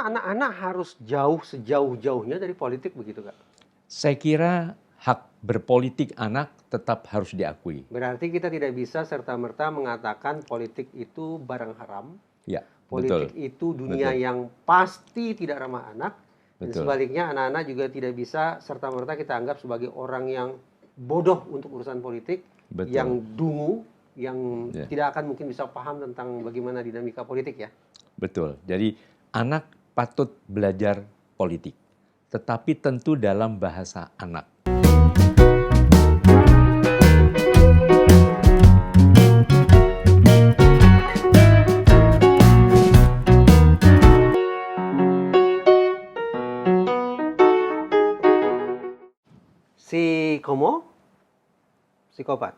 Anak-anak harus jauh sejauh-jauhnya dari politik begitu, Kak? Saya kira hak berpolitik anak tetap harus diakui. Berarti kita tidak bisa serta-merta mengatakan politik itu barang haram, Ya, politik betul, itu dunia betul, yang pasti tidak ramah anak, dan betul, sebaliknya anak-anak juga tidak bisa serta-merta kita anggap sebagai orang yang bodoh untuk urusan politik, yang betul. dungu, yang Ya, tidak akan mungkin bisa paham tentang bagaimana dinamika politik ya. betul. Jadi anak patut belajar politik, tetapi tentu dalam bahasa anak. Si Komo, psikopat.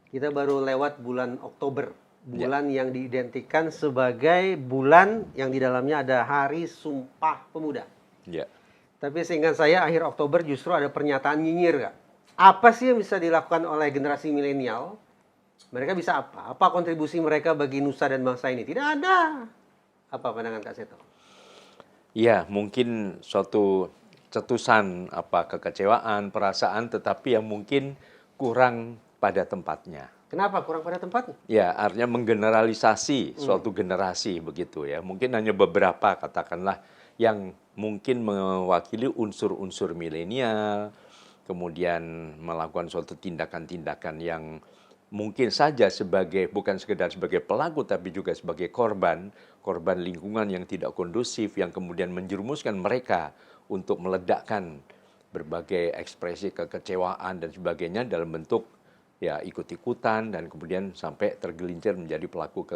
Kita baru lewat bulan Oktober, Ya, bulan yang diidentikan sebagai bulan yang di dalamnya ada Hari Sumpah Pemuda. ya. Tapi seingat saya akhir Oktober justru ada pernyataan nyinyir, Kak. Apa sih yang bisa dilakukan oleh generasi milenial? Mereka bisa apa? Apa kontribusi mereka bagi nusa dan bangsa ini? Tidak ada. Apa pandangan Kak Seto? Ya, mungkin suatu cetusan kekecewaan, perasaan, tetapi yang mungkin kurang pada tempatnya. Kenapa kurang pada tempatnya? Ya, artinya menggeneralisasi suatu generasi begitu ya. Mungkin hanya beberapa katakanlah yang mungkin mewakili unsur-unsur milenial, kemudian melakukan suatu tindakan-tindakan yang mungkin saja sebagai bukan sekedar sebagai pelaku tapi juga sebagai korban, korban lingkungan yang tidak kondusif yang kemudian menjerumuskan mereka untuk meledakkan berbagai ekspresi kekecewaan dan sebagainya dalam bentuk ya ikut-ikutan dan kemudian sampai tergelincir menjadi pelaku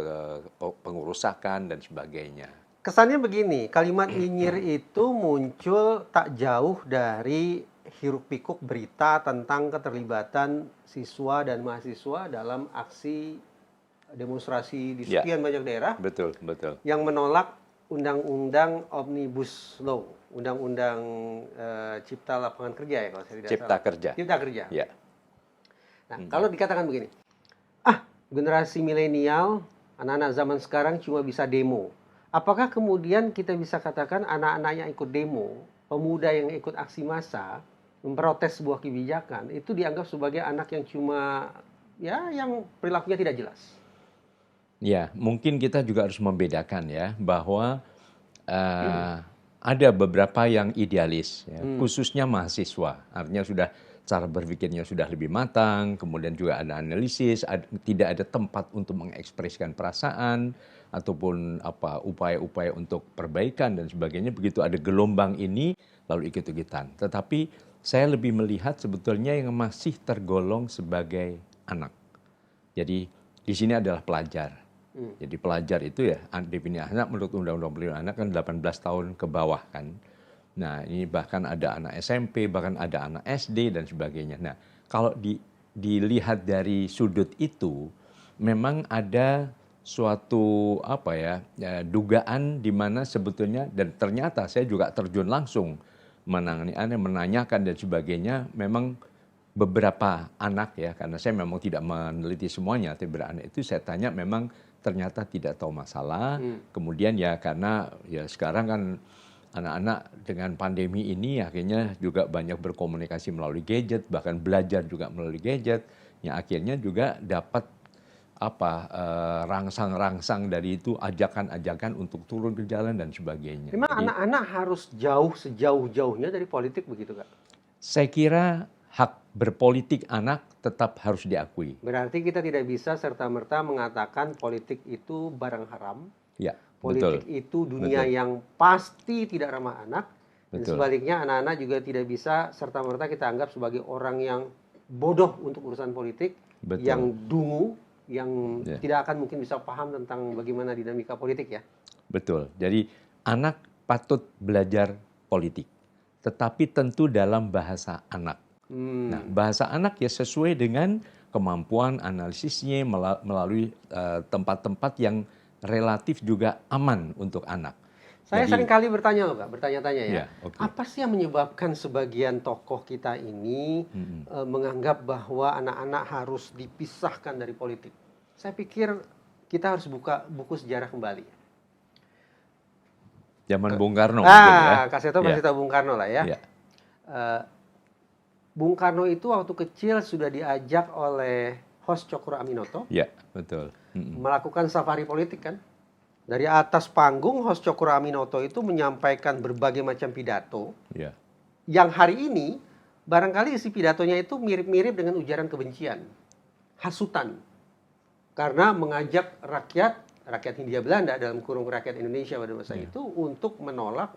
pengurusakan dan sebagainya. Kesannya begini, kalimat nyinyir itu muncul tak jauh dari hiruk-pikuk berita tentang keterlibatan siswa dan mahasiswa dalam aksi demonstrasi di Ya, sekian banyak daerah betul, betul. yang menolak Undang-Undang Omnibus Law, Undang-Undang Cipta Lapangan Kerja ya kalau saya tidak Cipta salah. kerja. Cipta Kerja. Ya. Nah, kalau dikatakan begini, generasi milenial, anak-anak zaman sekarang cuma bisa demo. Apakah kemudian kita bisa katakan anak-anak yang ikut demo, pemuda yang ikut aksi massa, memprotes sebuah kebijakan, itu dianggap sebagai anak yang cuma, ya yang perilakunya tidak jelas? Ya, mungkin kita juga harus membedakan ya bahwa ada beberapa yang idealis, ya, khususnya mahasiswa. Artinya sudah cara berpikirnya sudah lebih matang, kemudian juga ada analisis, tidak ada tempat untuk mengekspresikan perasaan ataupun upaya-upaya untuk perbaikan dan sebagainya. Begitu ada gelombang ini lalu ikut-ikutan. Tetapi saya lebih melihat sebetulnya yang masih tergolong sebagai anak. Jadi di sini adalah pelajar. Jadi pelajar itu ya definisi anak menurut Undang-Undang Perlindungan Anak kan 18 tahun ke bawah kan. Nah ini bahkan ada anak SMP, bahkan ada anak SD dan sebagainya. Nah kalau dilihat dari sudut itu memang ada suatu dugaan di mana sebetulnya dan ternyata saya juga terjun langsung menanyakan dan sebagainya memang beberapa anak ya karena saya memang tidak meneliti semuanya tapi beranak itu saya tanya memang ternyata tidak tahu masalah. Kemudian ya karena ya sekarang kan anak-anak dengan pandemi ini akhirnya juga banyak berkomunikasi melalui gadget, bahkan belajar juga melalui gadget. Yang akhirnya juga dapat rangsang-rangsang dari itu ajakan-ajakan untuk turun ke jalan dan sebagainya. Memang Jadi anak-anak harus jauh sejauh-jauhnya dari politik begitu, Kak? saya kira hak berpolitik anak tetap harus diakui. Berarti kita tidak bisa serta-merta mengatakan politik itu barang haram, Ya, politik betul. itu dunia Betul. yang pasti tidak ramah anak, dan Betul. sebaliknya anak-anak juga tidak bisa serta-merta kita anggap sebagai orang yang bodoh untuk urusan politik, Betul. yang dungu, yang Ya. tidak akan mungkin bisa paham tentang bagaimana dinamika politik ya. Betul. Jadi anak patut belajar politik, tetapi tentu dalam bahasa anak. Nah, bahasa anak ya sesuai dengan kemampuan analisisnya melalui tempat-tempat yang relatif juga aman untuk anak. Saya Jadi, seringkali bertanya loh Kak, bertanya-tanya ya. ya, oke. Apa sih yang menyebabkan sebagian tokoh kita ini menganggap bahwa anak-anak harus dipisahkan dari politik? Saya pikir kita harus buka buku sejarah kembali. Zaman Bung Karno mungkin ya. Kak Seto masih tahu Bung Karno lah ya. Ya. Bung Karno itu waktu kecil sudah diajak oleh Hos Cokro Aminoto Ya, betul. melakukan safari politik kan. Dari atas panggung Hos Cokro Aminoto itu menyampaikan berbagai macam pidato. Ya. Yang hari ini barangkali isi pidatonya itu mirip-mirip dengan ujaran kebencian, hasutan. Karena mengajak rakyat Hindia Belanda dalam kurung rakyat Indonesia pada masa itu untuk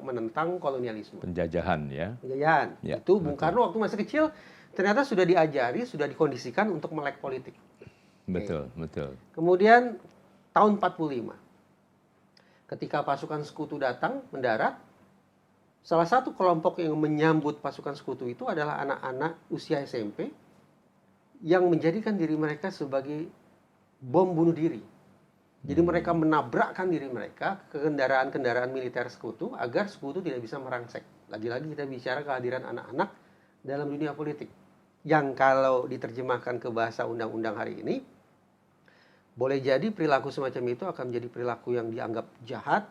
menentang kolonialisme. Penjajahan ya. Penjajahan. Ya, Itu Bung Karno waktu masih kecil ternyata sudah diajari, sudah dikondisikan untuk melek politik. Betul, betul. Kemudian tahun 45, ketika pasukan sekutu datang mendarat, salah satu kelompok yang menyambut pasukan sekutu itu adalah anak-anak usia SMP yang menjadikan diri mereka sebagai bom bunuh diri. Jadi mereka menabrakkan diri mereka ke kendaraan-kendaraan militer sekutu agar sekutu tidak bisa merangsek. Lagi-lagi kita bicara kehadiran anak-anak dalam dunia politik. Yang kalau diterjemahkan ke bahasa undang-undang hari ini, boleh jadi perilaku semacam itu akan menjadi perilaku yang dianggap jahat,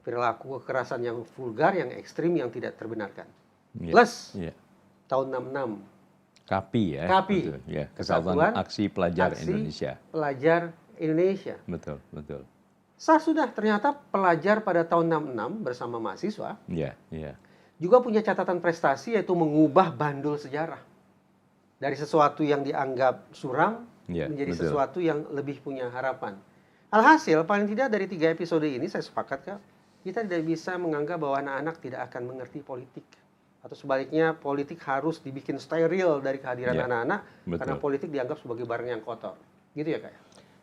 perilaku kekerasan yang vulgar, yang ekstrim, yang tidak terbenarkan. Plus, tahun 66. KAPI ya. KAPI. Betul, ya. Kesatuan Aksi Pelajar Indonesia. Pelajar Indonesia. Betul, betul. Sudah ternyata pelajar pada tahun 66 bersama mahasiswa. Iya, iya. Juga punya catatan prestasi yaitu mengubah bandul sejarah. Dari sesuatu yang dianggap suram menjadi sesuatu yang lebih punya harapan. Alhasil paling tidak dari 3 episode ini saya sepakat Kak, kita tidak bisa menganggap bahwa anak-anak tidak akan mengerti politik. Atau sebaliknya politik harus dibikin steril dari kehadiran anak-anak karena politik dianggap sebagai barang yang kotor. Gitu ya Kak?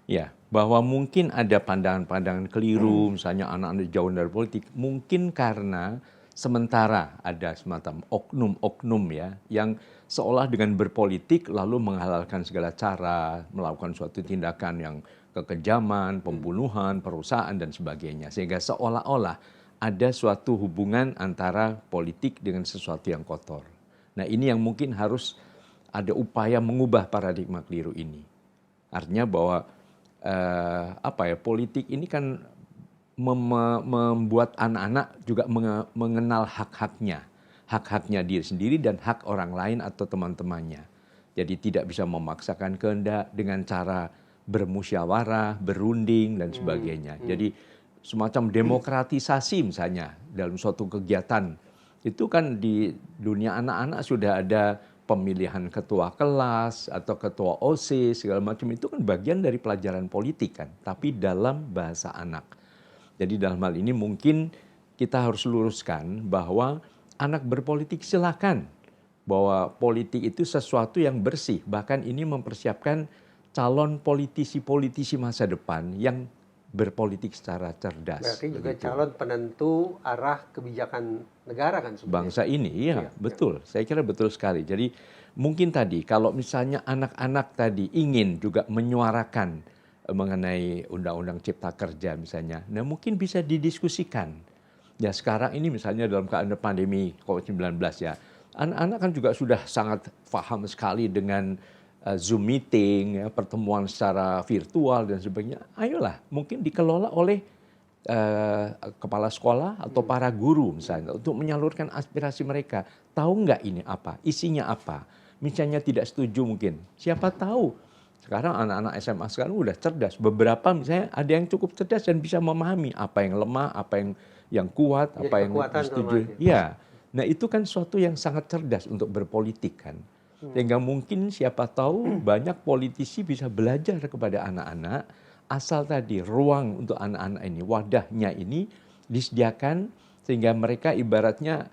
Ya, bahwa mungkin ada pandangan-pandangan keliru, misalnya anak-anak jauh dari politik, mungkin karena sementara ada semacam oknum-oknum ya, yang seolah dengan berpolitik lalu menghalalkan segala cara, melakukan suatu tindakan yang kekejaman, pembunuhan, perusahaan, dan sebagainya. Sehingga seolah-olah ada suatu hubungan antara politik dengan sesuatu yang kotor. Nah ini yang mungkin harus ada upaya mengubah paradigma keliru ini. Artinya bahwa politik ini kan membuat anak-anak juga mengenal hak-haknya diri sendiri dan hak orang lain atau teman-temannya. Jadi tidak bisa memaksakan kehendak dengan cara bermusyawarah, berunding dan sebagainya. Jadi semacam demokratisasi misalnya dalam suatu kegiatan itu kan di dunia anak-anak sudah ada pemilihan ketua kelas atau ketua OSIS segala macam itu kan bagian dari pelajaran politik kan, tapi dalam bahasa anak. Jadi dalam hal ini mungkin kita harus luruskan bahwa anak berpolitik silakan, bahwa politik itu sesuatu yang bersih, bahkan ini mempersiapkan calon politisi-politisi masa depan yang berpolitik secara cerdas. Berarti juga calon penentu arah kebijakan negara kan sebenarnya. Bangsa ini, iya betul. Saya kira betul sekali. Jadi mungkin tadi kalau misalnya anak-anak tadi ingin juga menyuarakan mengenai Undang-Undang Cipta Kerja misalnya, nah mungkin bisa didiskusikan. Ya sekarang ini misalnya dalam keadaan pandemi COVID-19 ya, anak-anak kan juga sudah sangat paham sekali dengan Zoom meeting, ya, pertemuan secara virtual dan sebagainya. Ayolah, mungkin dikelola oleh kepala sekolah atau para guru misalnya untuk menyalurkan aspirasi mereka. Tahu nggak ini apa? Isinya apa? Misalnya tidak setuju mungkin. Siapa tahu sekarang anak-anak SMA sekarang udah cerdas. Beberapa misalnya ada yang cukup cerdas dan bisa memahami apa yang lemah, apa yang kuat, apa yang setuju. Ya, nah itu kan suatu yang sangat cerdas untuk berpolitik kan. Sehingga mungkin siapa tahu banyak politisi bisa belajar kepada anak-anak asal tadi ruang untuk anak-anak ini, wadahnya ini disediakan sehingga mereka ibaratnya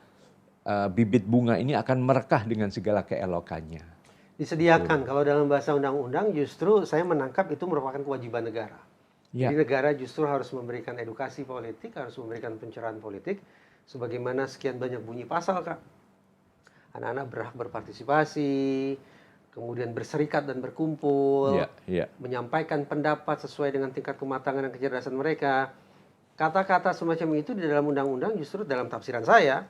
bibit bunga ini akan merekah dengan segala keelokannya. Disediakan, kalau dalam bahasa undang-undang justru saya menangkap itu merupakan kewajiban negara. Ya. Jadi negara justru harus memberikan edukasi politik, harus memberikan pencerahan politik, sebagaimana sekian banyak bunyi pasal Kak. Anak-anak berhak berpartisipasi, kemudian berserikat dan berkumpul, menyampaikan pendapat sesuai dengan tingkat kematangan dan kecerdasan mereka. Kata-kata semacam itu di dalam undang-undang justru dalam tafsiran saya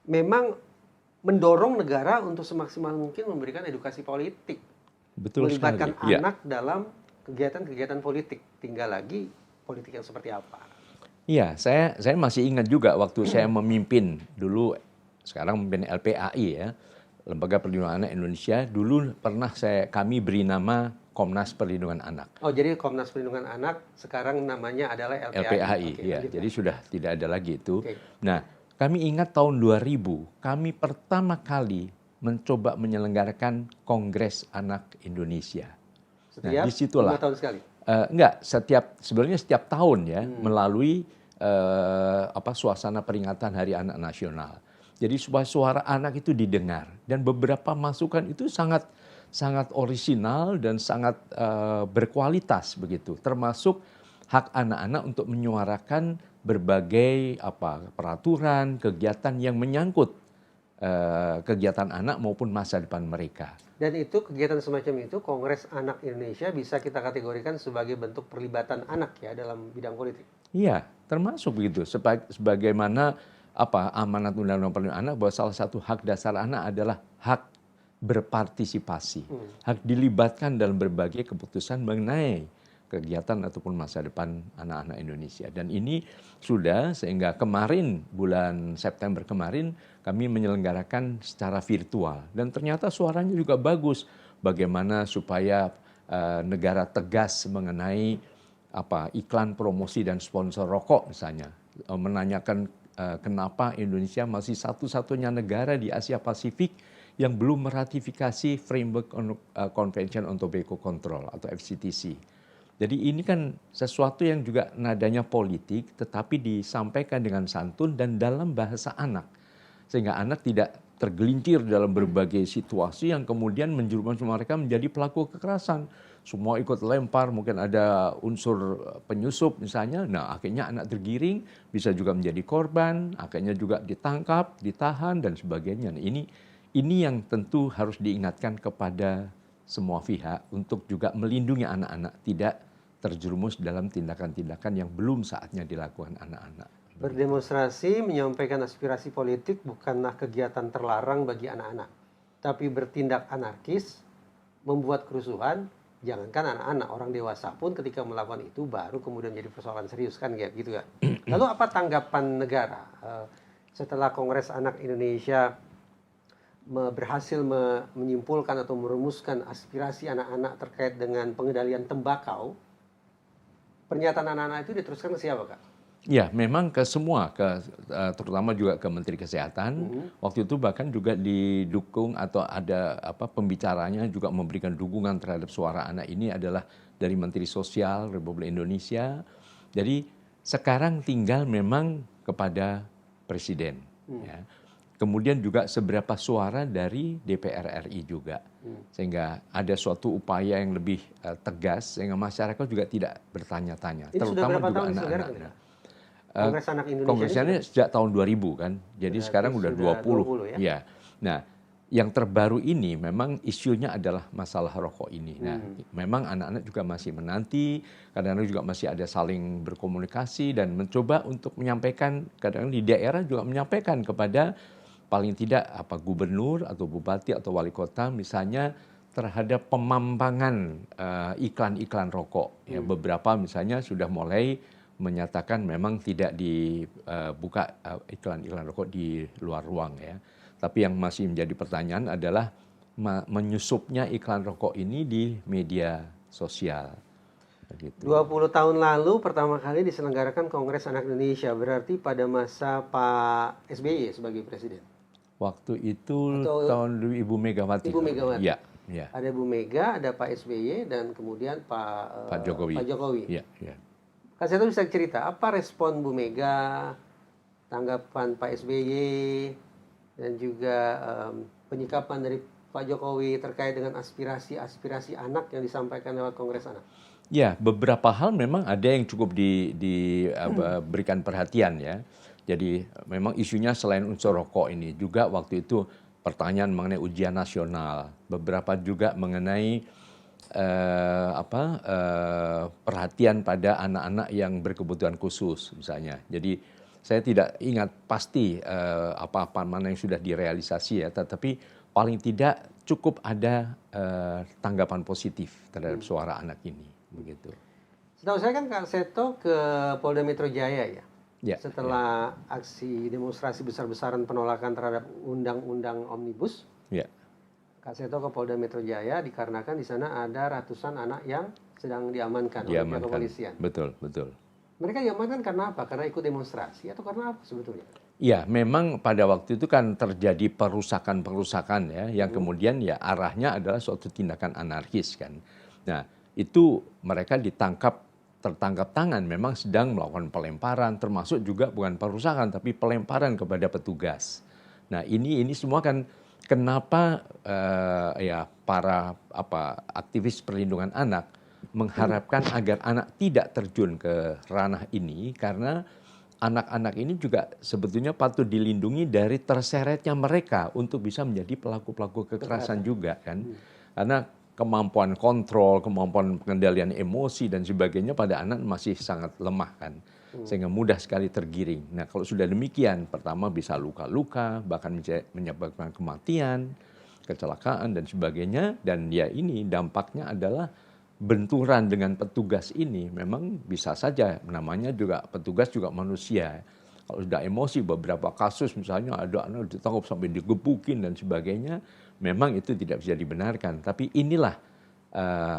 memang mendorong negara untuk semaksimal mungkin memberikan edukasi politik. Betul melibatkan sekali. Anak dalam kegiatan-kegiatan politik. Tinggal lagi politik yang seperti apa. Iya, saya masih ingat juga waktu saya memimpin dulu, sekarang memimpin LPAI ya, Lembaga Perlindungan Anak Indonesia. Dulu pernah kami beri nama Komnas Perlindungan Anak, Oh, jadi Komnas Perlindungan Anak sekarang namanya adalah LPAI. LPAI Oke, ya. lanjut, Jadi Pak. sudah tidak ada lagi itu. Oke. Nah, kami ingat tahun 2000, kami pertama kali mencoba menyelenggarakan Kongres Anak Indonesia. Nah, Setiap disitulah 5 tahun sekali. enggak, sebenarnya setiap tahun ya, melalui suasana peringatan Hari Anak Nasional. Jadi supaya suara anak itu didengar, dan beberapa masukan itu sangat sangat orisinal dan sangat berkualitas begitu, termasuk hak anak-anak untuk menyuarakan berbagai peraturan, kegiatan yang menyangkut kegiatan anak maupun masa depan mereka. Dan itu kegiatan semacam itu, Kongres Anak Indonesia bisa kita kategorikan sebagai bentuk perlibatan anak ya dalam bidang politik. Iya, termasuk begitu. Sebagaimana amanat Undang-Undang Perlindungan Anak, bahwa salah satu hak dasar anak adalah hak berpartisipasi, hak dilibatkan dalam berbagai keputusan mengenai kegiatan ataupun masa depan anak-anak Indonesia. Dan ini sudah, sehingga kemarin bulan September kemarin kami menyelenggarakan secara virtual, dan ternyata suaranya juga bagus. Bagaimana supaya negara tegas mengenai iklan promosi dan sponsor rokok misalnya, menanyakan kenapa Indonesia masih satu-satunya negara di Asia Pasifik yang belum meratifikasi Framework Convention on Tobacco Control atau FCTC. Jadi ini kan sesuatu yang juga nadanya politik, tetapi disampaikan dengan santun dan dalam bahasa anak, sehingga anak tidak tergelincir dalam berbagai situasi yang kemudian menjerumuskan mereka menjadi pelaku kekerasan. Semua ikut lempar, mungkin ada unsur penyusup misalnya. Nah, akhirnya anak tergiring, bisa juga menjadi korban, akhirnya juga ditangkap, ditahan dan sebagainya. Nah, ini yang tentu harus diingatkan kepada semua pihak untuk juga melindungi anak-anak tidak terjerumus dalam tindakan-tindakan yang belum saatnya dilakukan anak-anak. Berdemonstrasi, menyampaikan aspirasi politik bukanlah kegiatan terlarang bagi anak-anak, tapi bertindak anarkis, membuat kerusuhan, jangankan anak-anak, orang dewasa pun ketika melakukan itu baru kemudian jadi persoalan serius kan kayak gitu ya. Lalu apa tanggapan negara setelah Kongres Anak Indonesia berhasil menyimpulkan atau merumuskan aspirasi anak-anak terkait dengan pengendalian tembakau? Pernyataan anak-anak itu diteruskan ke siapa, Kak? Ya, memang ke semua, terutama juga ke Menteri Kesehatan. Waktu itu bahkan juga didukung atau ada pembicaranya juga memberikan dukungan terhadap suara anak ini adalah dari Menteri Sosial Republik Indonesia. Jadi sekarang tinggal memang kepada Presiden. Ya. Kemudian juga seberapa suara dari DPR RI juga. Sehingga ada suatu upaya yang lebih tegas, sehingga masyarakat juga tidak bertanya-tanya. Ini sudah berapa tahun diselenggarakan? Kongres Anak Indonesia Kongresnya sejak tahun 2000 kan, jadi sekarang udah 20 ya? Ya. Nah, yang terbaru ini memang isunya adalah masalah rokok ini. Nah, memang anak-anak juga masih menanti, kadang-kadang juga masih ada saling berkomunikasi dan mencoba untuk menyampaikan, kadang-kadang di daerah juga menyampaikan kepada paling tidak gubernur atau bupati atau wali kota misalnya terhadap pemampangan iklan-iklan rokok. Ya, beberapa misalnya sudah mulai menyatakan memang tidak dibuka iklan-iklan rokok di luar ruang ya. Tapi yang masih menjadi pertanyaan adalah menyusupnya iklan rokok ini di media sosial. Begitu. 20 tahun lalu pertama kali diselenggarakan Kongres Anak Indonesia, berarti pada masa Pak SBY sebagai presiden. Waktu itu tahun Ibu Megawati. Ibu Megawati. Ya, ya. Ada Bu Mega, ada Pak SBY, dan kemudian Pak Jokowi. Pak Jokowi. Ya, ya. Kak Seto bisa cerita apa respon Bu Mega, tanggapan Pak SBY, dan juga penyikapan dari Pak Jokowi terkait dengan aspirasi anak yang disampaikan lewat Kongres Anak? Ya, beberapa hal memang ada yang cukup diberikan perhatian ya. Jadi memang isunya selain unsur rokok ini juga waktu itu pertanyaan mengenai ujian nasional, beberapa juga mengenai perhatian pada anak-anak yang berkebutuhan khusus misalnya. Jadi saya tidak ingat pasti apa mana yang sudah direalisasi ya, tetapi paling tidak cukup ada tanggapan positif terhadap suara anak ini begitu. Setahu saya kan Kak Seto ke Polda Metro Jaya ya. Ya, setelah aksi demonstrasi besar-besaran penolakan terhadap undang-undang Omnibus. ya, Kak Seto ke Polda Metro Jaya dikarenakan di sana ada ratusan anak yang sedang diamankan oleh pihak kepolisian. betul, betul. Mereka diamankan karena apa? Karena ikut demonstrasi atau karena apa sebetulnya? Ya, memang pada waktu itu kan terjadi perusakan-perusakan ya, yang kemudian ya arahnya adalah suatu tindakan anarkis kan. Nah, itu mereka tertangkap tangan, memang sedang melakukan pelemparan, termasuk juga bukan perusakan tapi pelemparan kepada petugas. Nah, ini semua kan kenapa ya para aktivis perlindungan anak mengharapkan agar anak tidak terjun ke ranah ini, karena anak-anak ini juga sebetulnya patut dilindungi dari terseretnya mereka untuk bisa menjadi pelaku-pelaku kekerasan juga kan. Karena kemampuan kontrol, kemampuan pengendalian emosi dan sebagainya pada anak masih sangat lemah kan. Sehingga mudah sekali tergiring. Nah, kalau sudah demikian, pertama bisa luka-luka, bahkan menyebabkan kematian, kecelakaan dan sebagainya. Dan ya ini dampaknya adalah benturan dengan petugas ini memang bisa saja, namanya juga petugas juga manusia. Kalau sudah emosi, beberapa kasus misalnya ada anak ditangkap sampai digebukin dan sebagainya, memang itu tidak bisa dibenarkan. Tapi inilah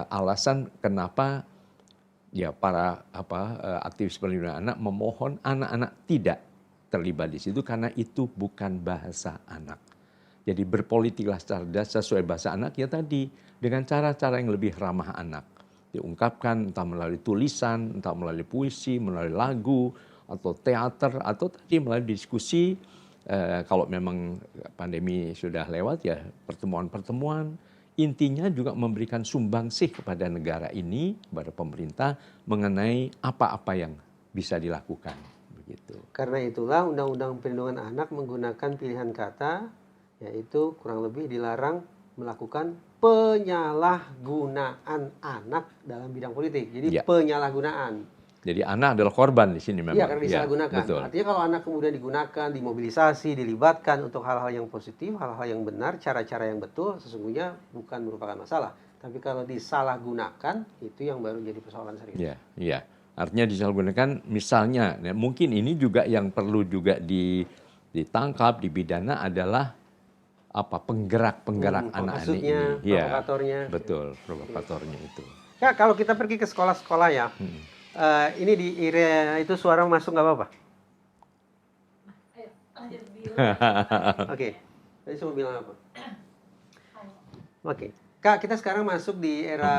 alasan kenapa ya para aktivis perlindungan anak memohon anak-anak tidak terlibat di situ, karena itu bukan bahasa anak. Jadi berpolitiklah cerdas sesuai bahasa anak ya tadi, dengan cara-cara yang lebih ramah anak. Diungkapkan entah melalui tulisan, entah melalui puisi, melalui lagu, atau teater, atau tadi melalui diskusi. Kalau memang pandemi sudah lewat ya pertemuan-pertemuan. Intinya juga memberikan sumbangsih kepada negara ini, kepada pemerintah, mengenai apa-apa yang bisa dilakukan. Begitu. Karena itulah Undang-Undang Perlindungan Anak menggunakan pilihan kata, yaitu kurang lebih dilarang melakukan penyalahgunaan anak dalam bidang politik. Jadi Ya. penyalahgunaan. Jadi anak adalah korban di sini memang. Iya, karena disalahgunakan. Betul. Artinya kalau anak kemudian digunakan, dimobilisasi, dilibatkan untuk hal-hal yang positif, hal-hal yang benar, cara-cara yang betul, sesungguhnya bukan merupakan masalah. Tapi kalau disalahgunakan, itu yang baru jadi persoalan serius. Iya, iya. Artinya disalahgunakan misalnya, ya, mungkin ini juga yang perlu juga ditangkap, dipidana adalah penggerak anak-anak ini. Provokatornya. Betul, provokatornya itu. Ya, kalau kita pergi ke sekolah-sekolah ya, ini di area itu suara masuk nggak apa-apa? Oke, tadi saya mau bilang apa? Oke, Kak, kita sekarang masuk di era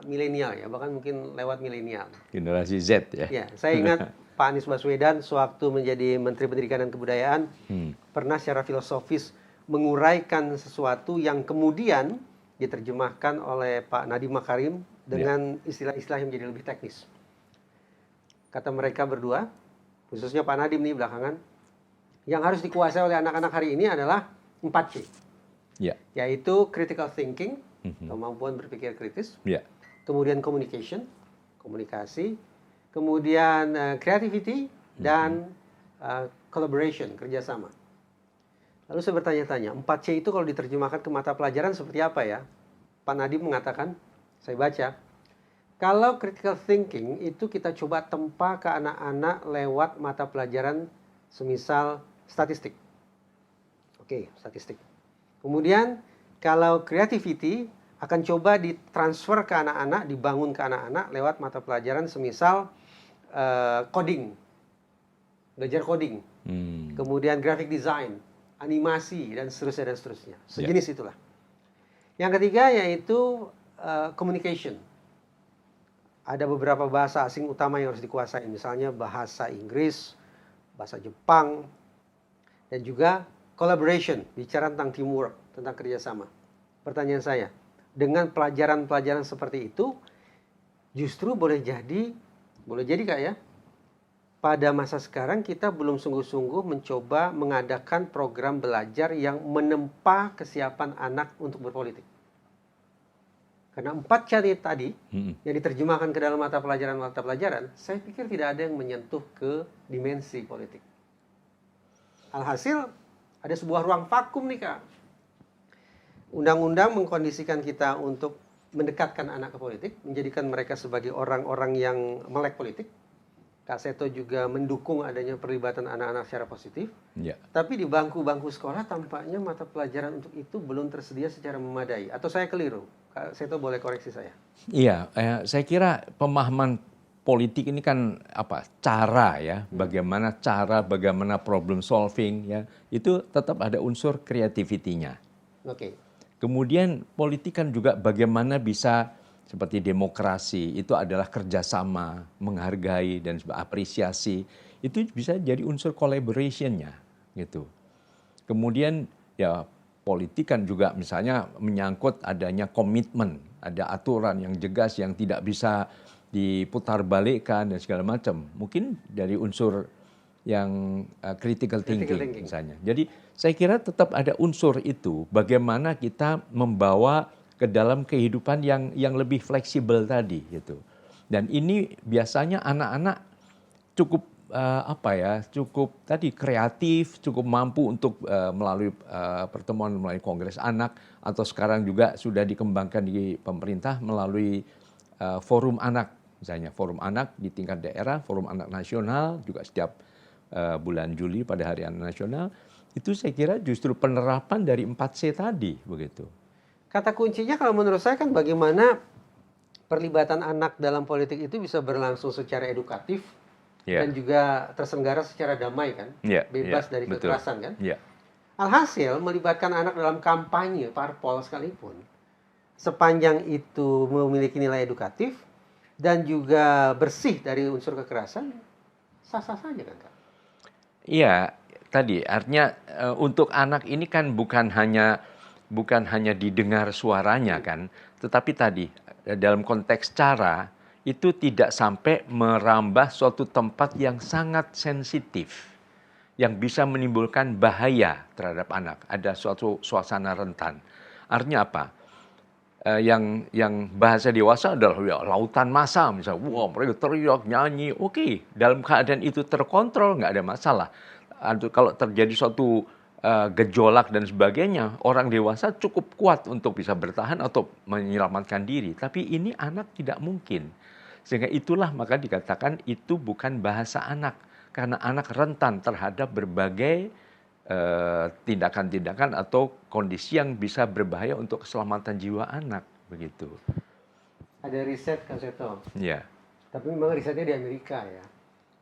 milenial ya, bahkan mungkin lewat milenial. Generasi Z ya. Ya, saya ingat Pak Anies Baswedan sewaktu menjadi Menteri Pendidikan dan Kebudayaan pernah secara filosofis menguraikan sesuatu yang kemudian diterjemahkan oleh Pak Nadiem Makarim dengan istilah-istilah yang menjadi lebih teknis. Kata mereka berdua, khususnya Pak Nadiem nih belakangan, yang harus dikuasai oleh anak-anak hari ini adalah 4C. Ya. Yaitu critical thinking, kemampuan berpikir kritis, kemudian communication, komunikasi, kemudian creativity, dan collaboration, kerjasama. Lalu saya bertanya-tanya, 4C itu kalau diterjemahkan ke mata pelajaran seperti apa ya? Pak Nadiem mengatakan, saya baca, kalau critical thinking itu kita coba tempa ke anak-anak lewat mata pelajaran semisal statistik. Oke, statistik. Kemudian kalau creativity akan coba ditransfer ke anak-anak, dibangun ke anak-anak lewat mata pelajaran semisal coding, belajar coding. Kemudian graphic design, animasi, dan seterusnya dan seterusnya. Sejenis itulah. Yang ketiga yaitu communication. Ada beberapa bahasa asing utama yang harus dikuasai, misalnya bahasa Inggris, bahasa Jepang, dan juga collaboration, bicara tentang teamwork, tentang kerjasama. Pertanyaan saya, dengan pelajaran-pelajaran seperti itu, justru boleh jadi Kak ya, pada masa sekarang kita belum sungguh-sungguh mencoba mengadakan program belajar yang menempa kesiapan anak untuk berpolitik. Karena 4C tadi yang diterjemahkan ke dalam mata pelajaran, saya pikir tidak ada yang menyentuh ke dimensi politik. Alhasil ada sebuah ruang vakum nih Kak. Undang-undang mengkondisikan kita untuk mendekatkan anak ke politik, menjadikan mereka sebagai orang-orang yang melek politik. Kak Seto juga mendukung adanya perlibatan anak-anak secara positif. Ya. Tapi di bangku-bangku sekolah tampaknya mata pelajaran untuk itu belum tersedia secara memadai. Atau saya keliru? Kak Seto boleh koreksi saya. Iya, saya kira pemahaman politik ini kan cara ya, bagaimana problem solving ya, itu tetap ada unsur kreativitinya. Oke. Kemudian politik kan juga bagaimana bisa seperti demokrasi itu adalah kerjasama, menghargai dan apresiasi, itu bisa jadi unsur collaboration-nya gitu. Kemudian ya politik kan juga misalnya menyangkut adanya komitmen, ada aturan yang jelas yang tidak bisa diputarbalikkan dan segala macam. Mungkin dari unsur yang critical thinking misalnya. Jadi saya kira tetap ada unsur itu, bagaimana kita membawa ke dalam kehidupan yang lebih fleksibel tadi gitu. Dan ini biasanya anak-anak cukup cukup tadi kreatif, cukup mampu untuk melalui pertemuan melalui kongres anak, atau sekarang juga sudah dikembangkan di pemerintah melalui forum anak, misalnya forum anak di tingkat daerah, forum anak nasional juga setiap bulan Juli pada Hari Anak Nasional. Itu saya kira justru penerapan dari 4C tadi begitu. Kata kuncinya kalau menurut saya kan bagaimana perlibatan anak dalam politik itu bisa berlangsung secara edukatif. Dan juga terselenggara secara damai kan, bebas dari kekerasan kan. Alhasil melibatkan anak dalam kampanye parpol sekalipun, sepanjang itu memiliki nilai edukatif dan juga bersih dari unsur kekerasan, sah-sah saja kan Kak? Iya, tadi artinya untuk anak ini kan bukan hanya didengar suaranya kan, tetapi tadi dalam konteks cara itu tidak sampai merambah suatu tempat yang sangat sensitif, yang bisa menimbulkan bahaya terhadap anak. Ada suatu suasana rentan. Artinya apa? Yang bahasa dewasa adalah ya, lautan massa, misalnya, wah mereka teriak, nyanyi, oke. Dalam keadaan itu terkontrol, nggak ada masalah. Kalau terjadi suatu gejolak dan sebagainya, orang dewasa cukup kuat untuk bisa bertahan atau menyelamatkan diri. Tapi ini anak tidak mungkin. Sehingga itulah maka dikatakan itu bukan bahasa anak. Karena anak rentan terhadap berbagai tindakan-tindakan atau kondisi yang bisa berbahaya untuk keselamatan jiwa anak. Begitu. Ada riset Kak Seto. Iya. Tapi memang risetnya di Amerika ya.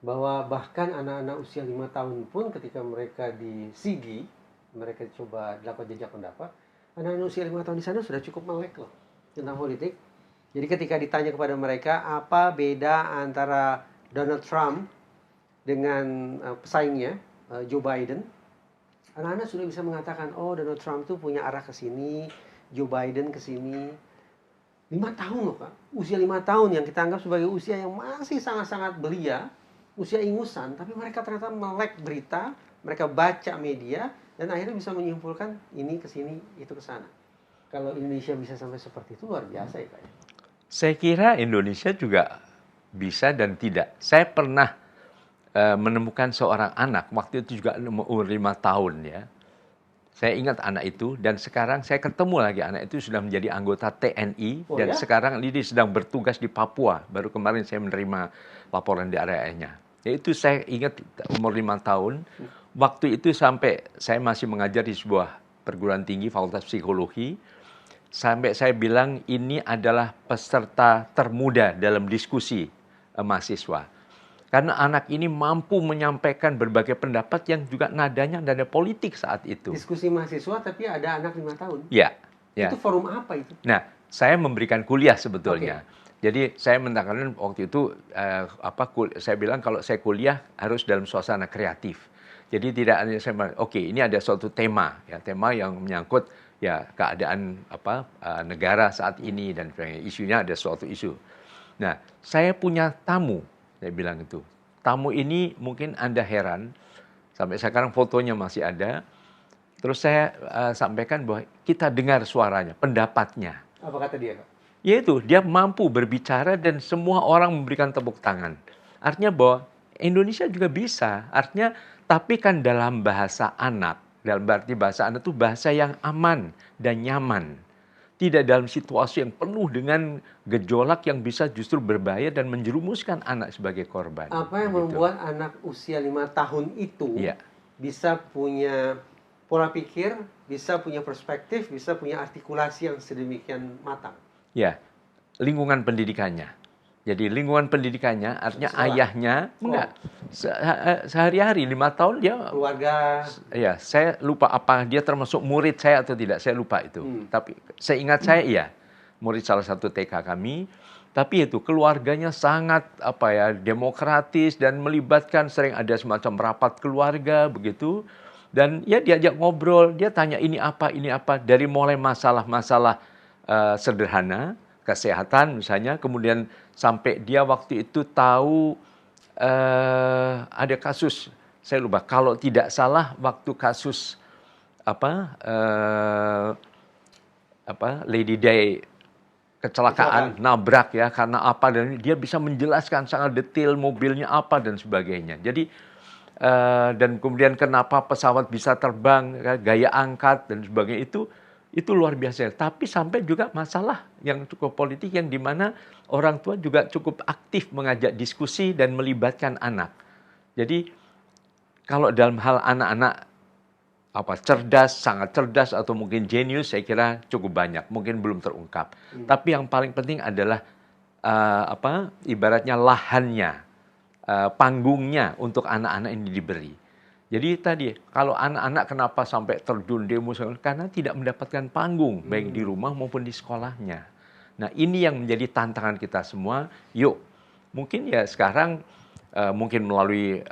Bahwa bahkan anak-anak usia 5 tahun pun ketika mereka di SIGI, mereka coba dapat jejak pendapat, anak-anak usia 5 tahun di sana sudah cukup melek loh tentang politik. Jadi ketika ditanya kepada mereka apa beda antara Donald Trump dengan pesaingnya Joe Biden, anak-anak sudah bisa mengatakan, oh Donald Trump tuh punya arah ke sini, Joe Biden ke sini. 5 tahun loh Kak, usia 5 tahun yang kita anggap sebagai usia yang masih sangat-sangat belia, usia ingusan, tapi mereka ternyata melek berita, mereka baca media, dan akhirnya bisa menyimpulkan ini ke sini, itu ke sana. Kalau Indonesia bisa sampai seperti itu luar biasa ya Kak. Saya kira Indonesia juga bisa dan tidak. Saya pernah menemukan seorang anak, waktu itu juga umur 5 tahun ya. Saya ingat anak itu, dan sekarang saya ketemu lagi anak itu sudah menjadi anggota TNI, dan sekarang ini sedang bertugas di Papua. Baru kemarin saya menerima laporan di area-nya. Yaitu saya ingat umur 5 tahun, waktu itu sampai saya masih mengajar di sebuah perguruan tinggi, Fakultas Psikologi, sampai saya bilang ini adalah peserta termuda dalam diskusi mahasiswa. Karena anak ini mampu menyampaikan berbagai pendapat yang juga nadanya nada politik saat itu. Diskusi mahasiswa tapi ada anak 5 tahun? Ya. Itu forum apa itu? Nah, saya memberikan kuliah sebetulnya. Jadi saya menekankan waktu itu, saya bilang kalau saya kuliah harus dalam suasana kreatif. Jadi tidak hanya saya, ini ada suatu tema, ya tema yang menyangkut ya keadaan negara saat ini dan isunya ada suatu isu. Nah, saya punya tamu. Saya bilang itu, tamu ini mungkin Anda heran, sampai sekarang fotonya masih ada. Terus saya sampaikan bahwa kita dengar suaranya, pendapatnya. Apa kata dia, Kak? Yaitu, dia mampu berbicara dan semua orang memberikan tepuk tangan. Artinya bahwa Indonesia juga bisa. Artinya, tapi kan dalam bahasa anak. Dalam arti bahasa anak itu bahasa yang aman dan nyaman. tidak dalam situasi yang penuh dengan gejolak yang bisa justru berbahaya dan menjerumuskan anak sebagai korban. Apa yang Begitu. membuat anak usia 5 tahun itu Iya. bisa punya pola pikir, bisa punya perspektif, bisa punya artikulasi yang sedemikian matang? Ya, lingkungan pendidikannya. Jadi lingkungan pendidikannya artinya Sekolah. ayahnya enggak sehari-hari 5 tahun dia Keluarga. ya, saya lupa apa dia termasuk murid saya atau tidak, saya lupa itu. Tapi seingat saya iya, murid salah satu TK kami. Tapi itu keluarganya sangat demokratis dan melibatkan, sering ada semacam rapat keluarga begitu. Dan ya diajak ngobrol, dia tanya ini apa, dari mulai masalah-masalah sederhana, kesehatan misalnya, kemudian sampai dia waktu itu tahu ada kasus, saya lupa, kalau tidak salah waktu kasus Lady Day kecelakaan, nabrak ya, karena apa, dan dia bisa menjelaskan sangat detail mobilnya apa dan sebagainya. Jadi dan kemudian kenapa pesawat bisa terbang, gaya angkat dan sebagainya, itu luar biasa. Tapi sampai juga masalah yang cukup politik yang dimana orang tua juga cukup aktif mengajak diskusi dan melibatkan anak. Jadi kalau dalam hal anak-anak cerdas, sangat cerdas atau mungkin jenius, saya kira cukup banyak, mungkin belum terungkap. Tapi yang paling penting adalah ibaratnya lahannya, panggungnya untuk anak-anak ini diberi. Jadi tadi, kalau anak-anak kenapa sampai terjun demo? Karena tidak mendapatkan panggung, baik di rumah maupun di sekolahnya. Nah, ini yang menjadi tantangan kita semua. Yuk, mungkin ya sekarang mungkin melalui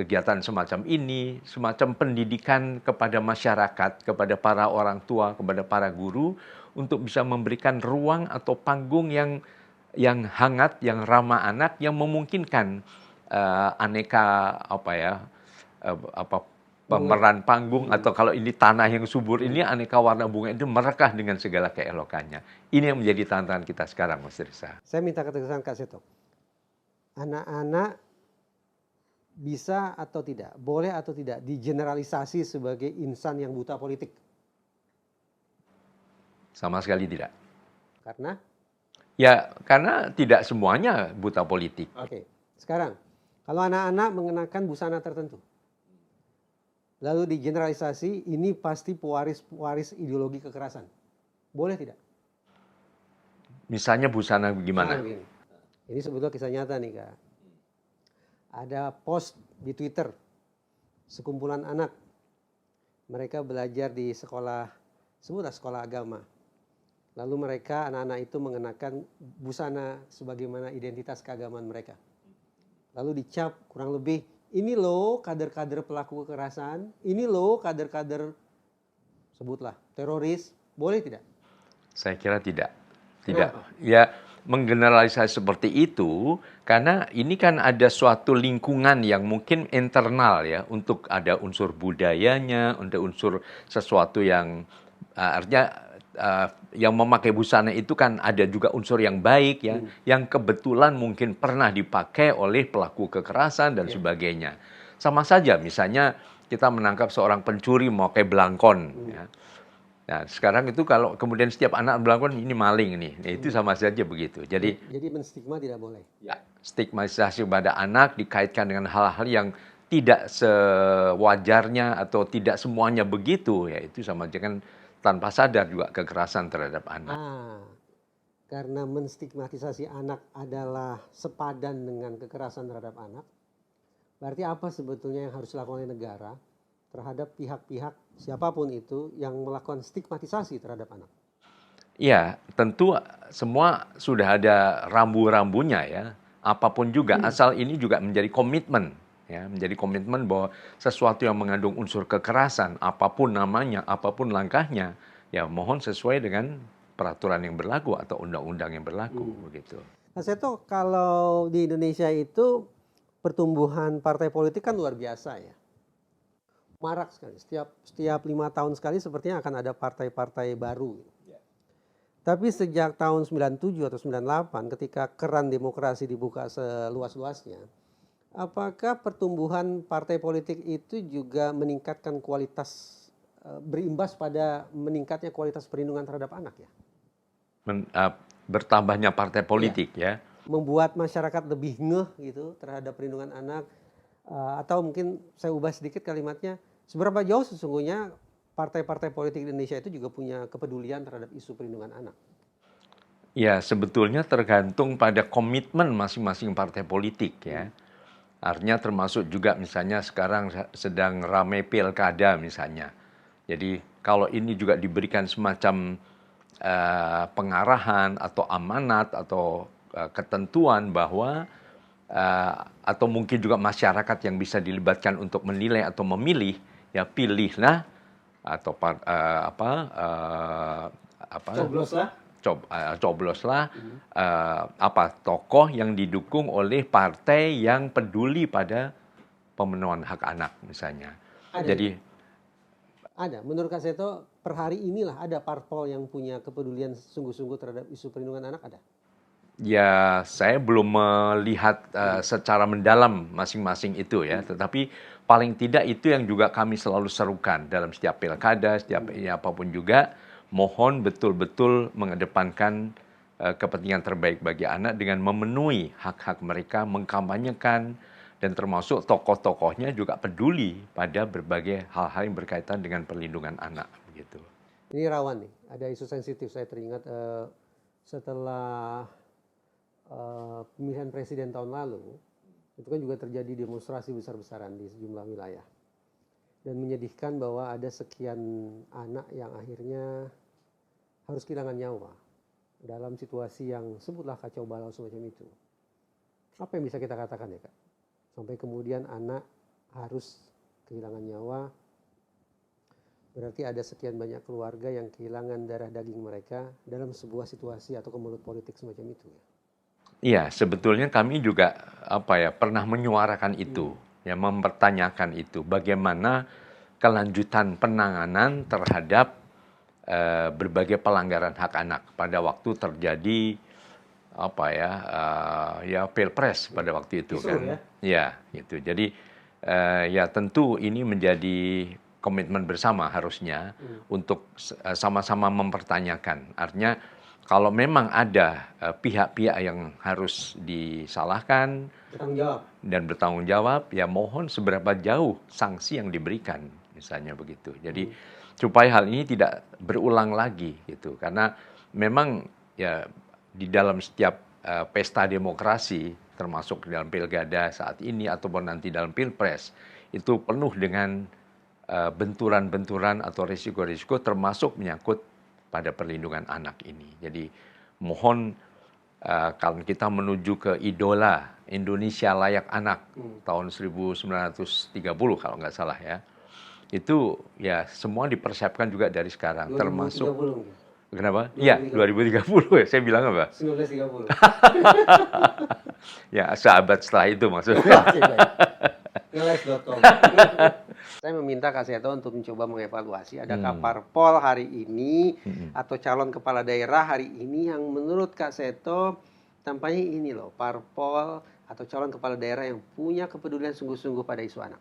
kegiatan semacam ini, semacam pendidikan kepada masyarakat, kepada para orang tua, kepada para guru, untuk bisa memberikan ruang atau panggung yang hangat, yang ramah anak, yang memungkinkan aneka pemeran panggung, atau kalau ini tanah yang subur ini, aneka warna bunga itu merekah dengan segala keelokannya. Ini yang menjadi tantangan kita sekarang, Mas Risa. Saya minta ketegasan Kak Seto. Anak-anak bisa atau tidak, boleh atau tidak digeneralisasi sebagai insan yang buta politik? Sama sekali tidak. Karena? Ya, karena tidak semuanya buta politik. Oke. Sekarang, kalau anak-anak mengenakan busana tertentu, lalu digeneralisasi, ini pasti pewaris ideologi kekerasan. Boleh tidak? Misalnya busana gimana? Ini sebetulnya kisah nyata nih Kak. Ada post di Twitter, sekumpulan anak. Mereka belajar di sekolah, sebutlah sekolah agama. Lalu mereka, anak-anak itu mengenakan busana sebagaimana identitas keagamaan mereka. Lalu dicap kurang lebih, ini loh kader-kader pelaku kekerasan, ini loh kader-kader, sebutlah, teroris. Boleh tidak? Saya kira tidak. Tidak. Kenapa? Ya, menggeneralisasi seperti itu karena ini kan ada suatu lingkungan yang mungkin internal ya, untuk ada unsur budayanya, ada unsur sesuatu yang artinya yang memakai busana itu kan ada juga unsur yang baik ya, yang kebetulan mungkin pernah dipakai oleh pelaku kekerasan dan sebagainya. Sama saja misalnya kita menangkap seorang pencuri memakai belangkon ya. Nah, sekarang itu kalau kemudian setiap anak belangkon ini maling nih, nah, itu sama saja begitu. Jadi menstigma tidak boleh. Ya, stigmatisasi pada anak dikaitkan dengan hal-hal yang tidak sewajarnya atau tidak semuanya begitu, ya itu sama dengan tanpa sadar juga kekerasan terhadap anak. Karena menstigmatisasi anak adalah sepadan dengan kekerasan terhadap anak, berarti apa sebetulnya yang harus dilakukan oleh negara terhadap pihak-pihak siapapun itu yang melakukan stigmatisasi terhadap anak? Ya, tentu semua sudah ada rambu-rambunya ya. Apapun juga, asal ini juga menjadi komitmen. Ya, menjadi komitmen bahwa sesuatu yang mengandung unsur kekerasan, apapun namanya, apapun langkahnya, ya mohon sesuai dengan peraturan yang berlaku atau undang-undang yang berlaku. Begitu. Nah, Seto, kalau di Indonesia itu pertumbuhan partai politik kan luar biasa ya. Marak sekali. Setiap 5 tahun sekali sepertinya akan ada partai-partai baru. Tapi sejak tahun 97 atau 98 ketika keran demokrasi dibuka seluas-luasnya, apakah pertumbuhan partai politik itu juga meningkatkan kualitas berimbas pada meningkatnya kualitas perlindungan terhadap anak ya. Bertambahnya partai politik ya. Membuat masyarakat lebih ngeh gitu terhadap perlindungan anak, atau mungkin saya ubah sedikit kalimatnya, seberapa jauh sesungguhnya partai-partai politik di Indonesia itu juga punya kepedulian terhadap isu perlindungan anak? Ya, sebetulnya tergantung pada komitmen masing-masing partai politik ya. Artinya termasuk juga misalnya sekarang sedang ramai pilkada misalnya. Jadi kalau ini juga diberikan semacam pengarahan atau amanat atau ketentuan bahwa atau mungkin juga masyarakat yang bisa dilibatkan untuk menilai atau memilih, ya pilihlah atau Cobloslah. cobloslah tokoh yang didukung oleh partai yang peduli pada pemenuhan hak anak misalnya. Jadi menurut Kak Seto per hari inilah ada parpol yang punya kepedulian sungguh-sungguh terhadap isu perlindungan anak ada? ya saya belum melihat secara mendalam masing-masing itu ya, tetapi paling tidak itu yang juga kami selalu serukan dalam setiap pilkada, setiap apapun juga. Mohon betul-betul mengedepankan kepentingan terbaik bagi anak dengan memenuhi hak-hak mereka, mengkampanyekan, dan termasuk tokoh-tokohnya juga peduli pada berbagai hal-hal yang berkaitan dengan perlindungan anak. Begitu. Ini rawan nih, ada isu sensitif. Saya teringat setelah pemilihan presiden tahun lalu, itu kan juga terjadi demonstrasi besar-besaran di sejumlah wilayah. Dan menyedihkan bahwa ada sekian anak yang akhirnya harus kehilangan nyawa dalam situasi yang sebutlah kacau balau semacam itu. Apa yang bisa kita katakan ya Kak? Sampai kemudian anak harus kehilangan nyawa, berarti ada sekian banyak keluarga yang kehilangan darah daging mereka dalam sebuah situasi atau kemelut politik semacam itu ya. Iya, sebetulnya kami juga pernah menyuarakan itu. Ya, mempertanyakan itu, bagaimana kelanjutan penanganan terhadap berbagai pelanggaran hak anak pada waktu terjadi pilpres pada waktu itu kan. Ya, gitu. Jadi ya tentu ini menjadi komitmen bersama harusnya untuk sama-sama mempertanyakan. Artinya kalau memang ada pihak-pihak yang harus disalahkan dan bertanggung jawab, ya mohon seberapa jauh sanksi yang diberikan, misalnya begitu. Jadi supaya hal ini tidak berulang lagi, gitu. Karena memang ya di dalam setiap pesta demokrasi, termasuk dalam pilkada saat ini ataupun nanti dalam pilpres, itu penuh dengan benturan-benturan atau risiko-risiko, termasuk menyangkut pada perlindungan anak ini. Jadi mohon kalau kita menuju ke idola Indonesia Layak Anak tahun 1930 kalau nggak salah ya, itu ya semua dipersiapkan juga dari sekarang, 2030. termasuk kenapa? Iya 2030 ya, saya bilang apa? 1930. Ya seabad setelah itu maksudnya. Ngeles.com. Saya meminta Kak Seto untuk mencoba mengevaluasi adakah parpol hari ini atau calon kepala daerah hari ini yang menurut Kak Seto tampaknya ini loh, parpol atau calon kepala daerah yang punya kepedulian sungguh-sungguh pada isu anak.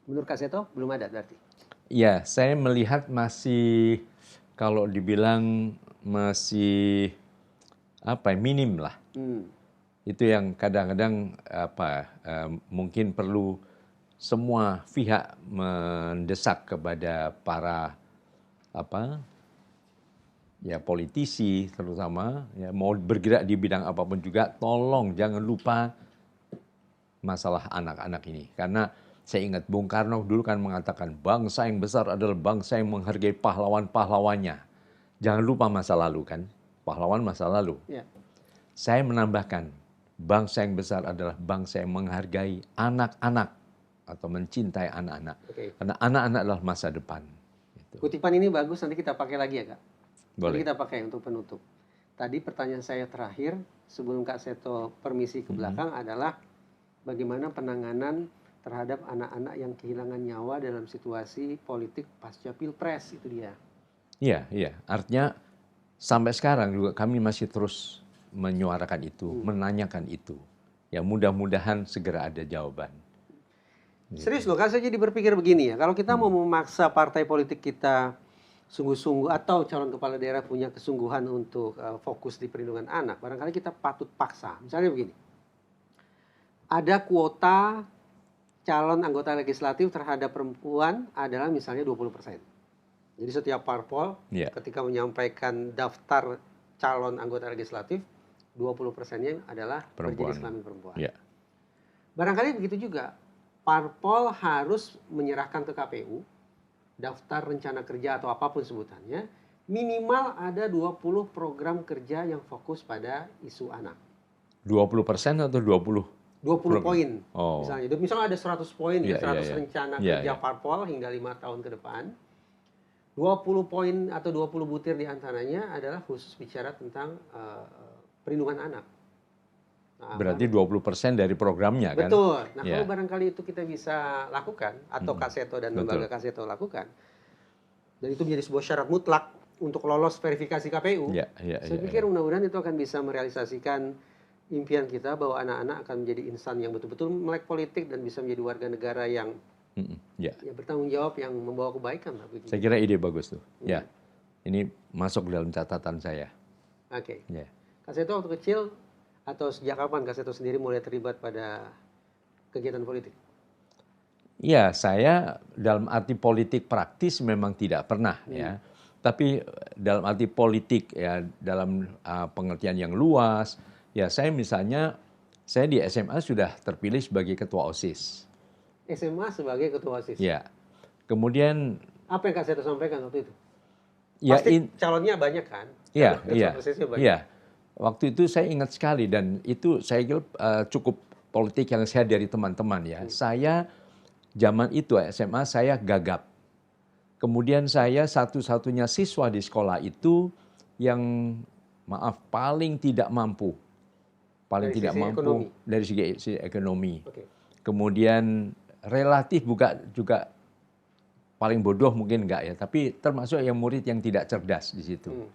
Menurut Kak Seto belum ada berarti? Ya, saya melihat masih kalau dibilang masih minim lah. Itu yang kadang-kadang mungkin perlu semua pihak mendesak kepada para politisi terutama ya, mau bergerak di bidang apapun juga, tolong jangan lupa masalah anak-anak ini. Karena saya ingat Bung Karno dulu kan mengatakan bangsa yang besar adalah bangsa yang menghargai pahlawan-pahlawannya. Jangan lupa masa lalu kan, pahlawan masa lalu. Saya menambahkan, bangsa yang besar adalah bangsa yang menghargai anak-anak atau mencintai anak-anak. Karena anak-anak adalah masa depan. Gitu. Kutipan ini bagus, nanti kita pakai lagi ya Kak. Boleh. Nanti kita pakai untuk penutup. Tadi pertanyaan saya terakhir sebelum Kak Seto permisi ke belakang adalah bagaimana penanganan terhadap anak-anak yang kehilangan nyawa dalam situasi politik pasca pilpres, itu dia. Iya. Artinya sampai sekarang juga kami masih terus menyuarakan itu, menanyakan itu. Ya mudah-mudahan segera ada jawaban. Serius loh, kan saya jadi berpikir begini ya, kalau kita mau memaksa partai politik kita sungguh-sungguh atau calon kepala daerah punya kesungguhan untuk fokus di perlindungan anak, barangkali kita patut paksa. Misalnya begini, ada kuota calon anggota legislatif terhadap perempuan adalah misalnya 20%. Jadi setiap parpol ketika menyampaikan daftar calon anggota legislatif, 20%-nya adalah berjenis kelamin perempuan. Barangkali begitu juga, parpol harus menyerahkan ke KPU daftar rencana kerja atau apapun sebutannya, minimal ada 20 program kerja yang fokus pada isu anak. 20% atau 20? 20 poin. Misalnya ada 100 poin, 100 rencana kerja parpol hingga 5 tahun ke depan. 20 poin atau 20 butir diantaranya adalah khusus bicara tentang perlindungan anak. Nah, berarti 20% dari programnya kan? Betul. Nah, kalau barangkali itu kita bisa lakukan, atau Kaseto dan lembaga Kaseto lakukan, dan itu menjadi sebuah syarat mutlak untuk lolos verifikasi KPU, saya pikir mudah-mudahan itu akan bisa merealisasikan impian kita bahwa anak-anak akan menjadi insan yang betul-betul melek politik dan bisa menjadi warga negara yang bertanggung jawab, yang membawa kebaikan. Saya kira ide bagus tuh. Ya, ini masuk dalam catatan saya. Oke. Kaseto waktu kecil atau sejak kapan Kaseto sendiri mulai terlibat pada kegiatan politik? Ya, saya dalam arti politik praktis memang tidak pernah ya. Tapi dalam arti politik ya, dalam pengertian yang luas, ya saya misalnya, saya di SMA sudah terpilih sebagai ketua OSIS. SMA sebagai ketua OSIS? Ya. Kemudian... Apa yang Kaseto sampaikan waktu itu? Ya, pasti calonnya banyak kan? Iya. Waktu itu saya ingat sekali, dan itu saya kira cukup politik yang saya dari teman-teman ya. Saya zaman itu SMA saya gagap. Kemudian saya satu-satunya siswa di sekolah itu yang paling tidak mampu. Paling tidak mampu dari segi ekonomi. Kemudian relatif juga paling bodoh mungkin enggak ya, tapi termasuk yang murid yang tidak cerdas di situ.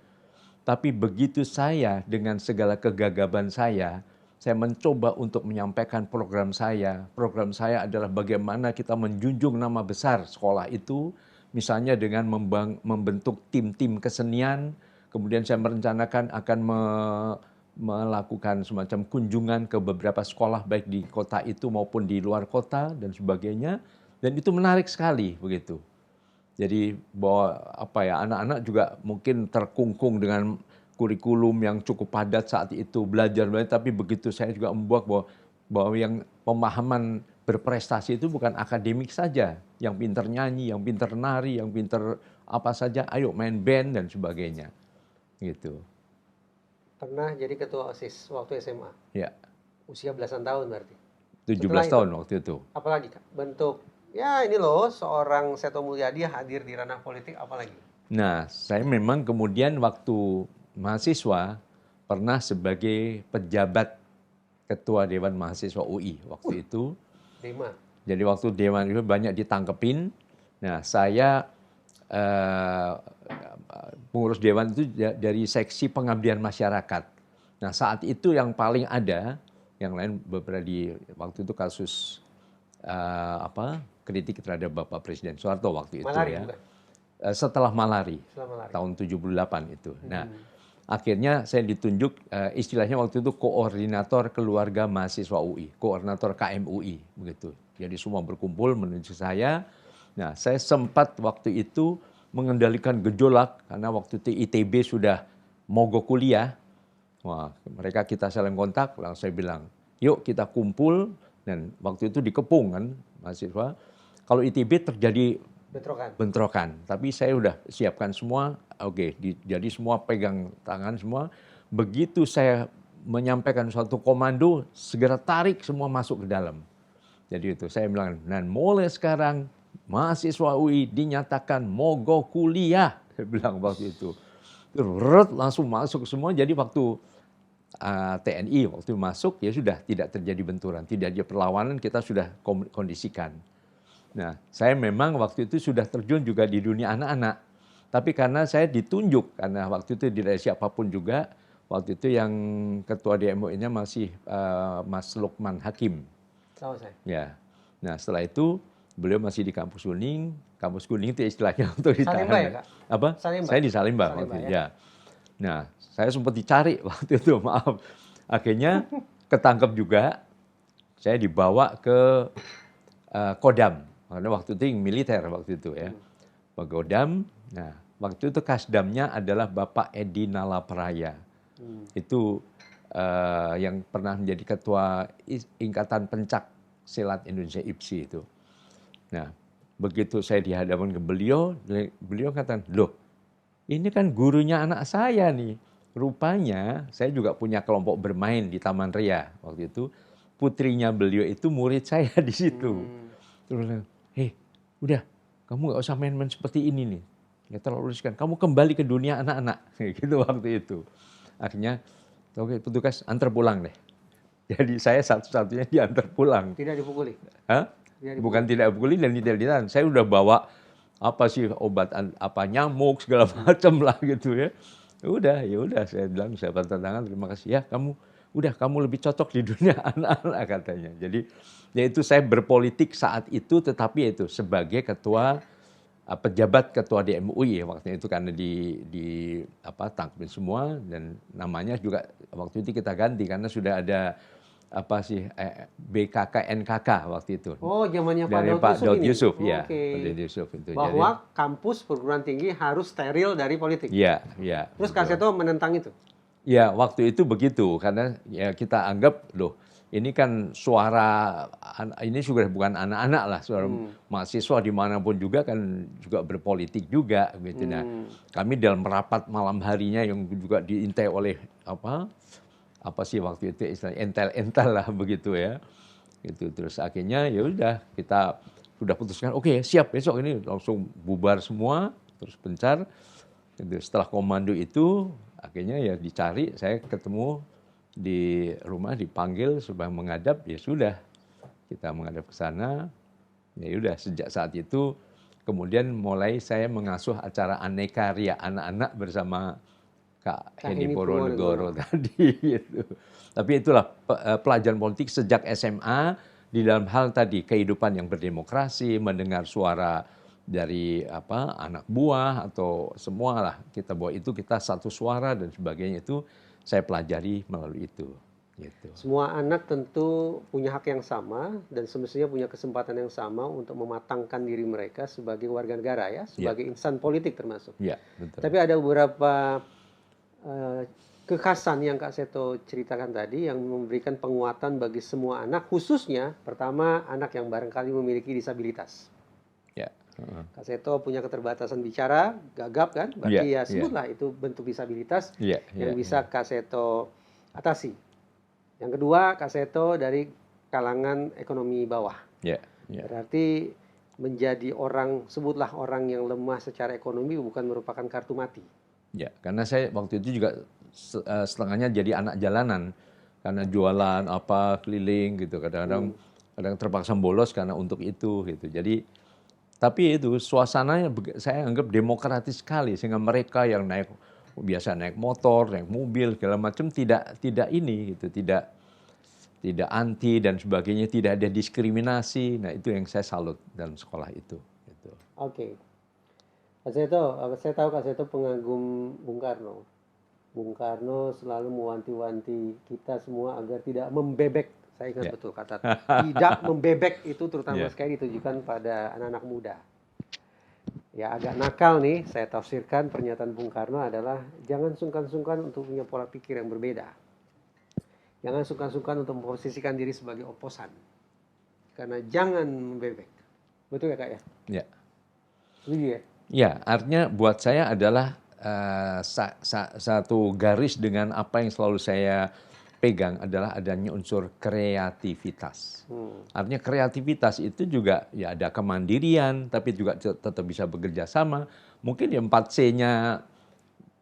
Tapi begitu saya dengan segala kegagaban saya mencoba untuk menyampaikan program saya. Program saya adalah bagaimana kita menjunjung nama besar sekolah itu, misalnya dengan membentuk tim-tim kesenian. Kemudian saya merencanakan akan melakukan semacam kunjungan ke beberapa sekolah baik di kota itu maupun di luar kota dan sebagainya, dan itu menarik sekali begitu. Jadi bahwa anak-anak juga mungkin terkungkung dengan kurikulum yang cukup padat saat itu, belajar, tapi begitu saya juga membuat bahwa yang pemahaman berprestasi itu bukan akademik saja, yang pinter nyanyi, yang pinter nari, yang pinter apa saja, ayo main band dan sebagainya gitu. Pernah jadi ketua OSIS waktu SMA? Ya. Usia belasan tahun berarti? 17 tahun waktu itu. Apalagi Kak? Bentuk, ya ini loh seorang Seto Mulyadi hadir di ranah politik, apalagi? Nah, saya memang kemudian waktu mahasiswa pernah sebagai pejabat ketua Dewan Mahasiswa UI waktu itu. Dema. Jadi waktu Dewan itu banyak ditangkepin. Nah, saya pengurus Dewan itu dari seksi pengabdian masyarakat. Nah, saat itu yang paling ada, yang lain beberapa di waktu itu kasus kritik terhadap Bapak Presiden Soeharto waktu itu Malari, ya. Bukan? Setelah Malari. Tahun 78 itu. Nah, akhirnya saya ditunjuk istilahnya waktu itu koordinator keluarga mahasiswa UI, koordinator KMUI begitu. Jadi semua berkumpul menuju saya. Nah, saya sempat waktu itu mengendalikan gejolak karena waktu itu ITB sudah mogok kuliah. Wah, kita saling kontak, langsung saya bilang, "Yuk kita kumpul." Dan waktu itu dikepung kan mahasiswa. Kalau ITB terjadi bentrokan. Tapi saya udah siapkan semua, jadi semua pegang tangan semua. Begitu saya menyampaikan suatu komando, segera tarik semua masuk ke dalam. Jadi itu saya bilang, dan mulai sekarang mahasiswa UI dinyatakan mogok kuliah. Saya bilang waktu itu. Langsung masuk semua, jadi waktu TNI waktu masuk, ya sudah tidak terjadi benturan, tidak ada perlawanan, kita sudah kondisikan. Nah, saya memang waktu itu sudah terjun juga di dunia anak-anak. Tapi karena saya ditunjuk, karena waktu itu tidak siapapun juga, waktu itu yang ketua DMUI-nya masih Mas Lukman Hakim. Tahu saya. Ya. Nah setelah itu beliau masih di Kampus Kuning. Kampus Kuning itu istilahnya untuk ditahan. Salemba ya, Kak? Apa? Salemba. Saya di Salemba Salemba, waktu itu. ya. Ya. Nah saya sempat dicari waktu itu, maaf. Akhirnya ketangkep juga. Saya dibawa ke Kodam. Karena waktu itu militer waktu itu ya. Pak Kodam. Nah waktu itu kasdamnya adalah Bapak Edi Nalapraya. Itu yang pernah menjadi ketua Ikatan Pencak Silat Indonesia IPSI itu. Nah, begitu saya dihadapkan ke beliau, beliau katakan, loh, ini kan gurunya anak saya nih. Rupanya saya juga punya kelompok bermain di Taman Ria waktu itu. Putrinya beliau itu murid saya di situ. Terus, hei, udah, kamu nggak usah main-main seperti ini nih. Ya terlalu riskan. Kamu kembali ke dunia anak-anak, gitu waktu itu. Akhirnya, oke, petugas antar pulang deh. Jadi saya satu-satunya diantar pulang. Tidak dipukuli? Hah? Bukan tidak dipukuli dan tidak ditahan. Saya udah bawa apa sih obat apa nyamuk segala macam lah gitu ya. Ya udah saya bilang saya tanda tangan, terima kasih ya, kamu lebih cocok di dunia anak-anak katanya. Jadi yaitu saya berpolitik saat itu, tetapi itu sebagai ketua pejabat ketua di MUI waktu itu, karena di tangkapin semua, dan namanya juga waktu itu kita ganti karena sudah ada BKK NKK waktu itu. Oh, zamannya dari Pak Daud Yusuf ya. Oke. Pak Daud Yusuf itu. Bahwa kampus perguruan tinggi harus steril dari politik. Iya. Terus Kak Seto menentang itu? Ya, waktu itu begitu, karena ya kita anggap loh, ini kan suara, ini sudah bukan anak-anak lah, suara mahasiswa dimanapun juga kan juga berpolitik juga gitu. Nah, kami dalam rapat malam harinya yang juga diintai oleh apa sih waktu itu istilahnya entel-entel lah begitu ya. Gitu. Terus akhirnya ya udah kita sudah putuskan, oke, siap, besok ini langsung bubar semua, terus pencar. Gitu. Setelah komando itu akhirnya ya dicari, saya ketemu di rumah, dipanggil supaya menghadap, ya sudah kita menghadap ke sana. Ya udah sejak saat itu kemudian mulai saya mengasuh acara Aneka Ria anak-anak bersama Kak Heni Purwonegoro tadi gitu. Tapi itulah pelajaran politik sejak SMA di dalam hal tadi kehidupan yang berdemokrasi, mendengar suara dari anak buah atau semua lah, kita bawa itu, kita satu suara dan sebagainya, itu saya pelajari melalui itu. Gitu. Semua anak tentu punya hak yang sama dan semestinya punya kesempatan yang sama untuk mematangkan diri mereka sebagai warga negara ya, sebagai insan politik termasuk. Ya, betul. Tapi ada beberapa kekhasan yang Kak Seto ceritakan tadi yang memberikan penguatan bagi semua anak, khususnya pertama anak yang barangkali memiliki disabilitas. Ya. Kak Seto punya keterbatasan bicara, gagap kan, berarti ya sebutlah itu bentuk disabilitas yang bisa Kak Seto atasi. Yang kedua, Kak Seto dari kalangan ekonomi bawah. Berarti menjadi orang, sebutlah orang yang lemah secara ekonomi bukan merupakan kartu mati. Ya, karena saya waktu itu juga setengahnya jadi anak jalanan, karena jualan keliling gitu, kadang-kadang terpaksa bolos karena untuk itu gitu. Jadi tapi itu suasananya saya anggap demokratis sekali, sehingga mereka yang biasa naik motor, naik mobil segala macam tidak ini gitu, tidak anti dan sebagainya, tidak ada diskriminasi. Nah, itu yang saya salut dalam sekolah itu gitu. Oke. Kak Seto, saya tahu Kak Seto pengagum Bung Karno. Bung Karno selalu mewanti-wanti kita semua agar tidak membebek. Saya ingat betul kata tidak membebek itu terutama sekali ditujukan pada anak-anak muda. Ya agak nakal nih, saya tafsirkan pernyataan Bung Karno adalah jangan sungkan-sungkan untuk punya pola pikir yang berbeda. Jangan sungkan-sungkan untuk memposisikan diri sebagai oposan. Karena jangan membebek. Betul ya Kak ya? Ya. Setuju ya? Ya, artinya buat saya adalah satu garis dengan apa yang selalu saya pegang adalah adanya unsur kreativitas. Artinya kreativitas itu juga ya ada kemandirian, tapi juga tetap bisa bekerja sama. Mungkin ya 4C-nya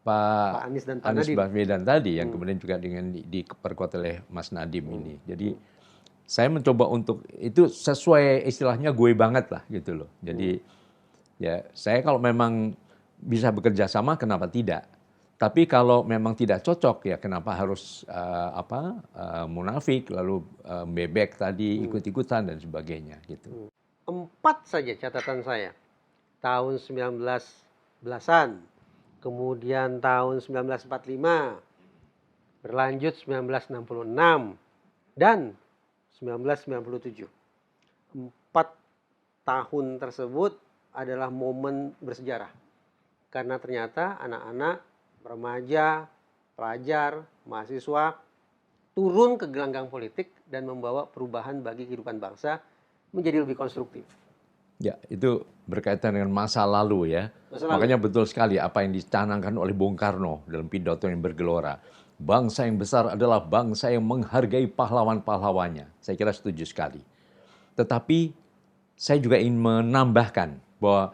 Pak Anies Baswedan tadi yang kemudian juga dengan diperkuat oleh Mas Nadiem ini. Jadi saya mencoba untuk itu sesuai istilahnya gue banget lah gitu loh. Jadi ya saya kalau memang bisa bekerja sama, kenapa tidak? Tapi kalau memang tidak cocok ya kenapa harus munafik lalu bebek tadi ikut-ikutan dan sebagainya gitu. 4 saja catatan saya. Tahun 19-an, kemudian tahun 1945, berlanjut 1966 dan 1997. 4 tahun tersebut adalah momen bersejarah. Karena ternyata anak-anak, remaja, pelajar, mahasiswa turun ke gelanggang politik dan membawa perubahan bagi kehidupan bangsa menjadi lebih konstruktif. Ya, itu berkaitan dengan masa lalu ya. Masa lalu. Makanya betul sekali apa yang dicanangkan oleh Bung Karno dalam pidato yang bergelora. Bangsa yang besar adalah bangsa yang menghargai pahlawan-pahlawannya. Saya kira setuju sekali. Tetapi saya juga ingin menambahkan bahwa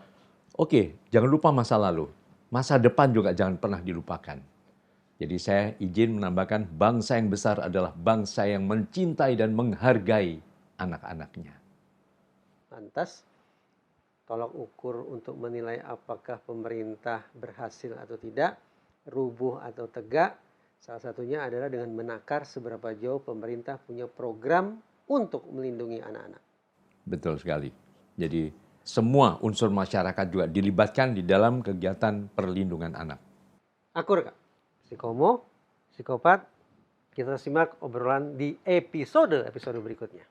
oke, jangan lupa masa lalu. Masa depan juga jangan pernah dilupakan. Jadi saya izin menambahkan bangsa yang besar adalah bangsa yang mencintai dan menghargai anak-anaknya. Lantas, tolak ukur untuk menilai apakah pemerintah berhasil atau tidak, rubuh atau tegak, salah satunya adalah dengan menakar seberapa jauh pemerintah punya program untuk melindungi anak-anak. Betul sekali. Jadi semua unsur masyarakat juga dilibatkan di dalam kegiatan perlindungan anak. Akur, Kak. Psikomo, psikopat, kita simak obrolan di episode berikutnya.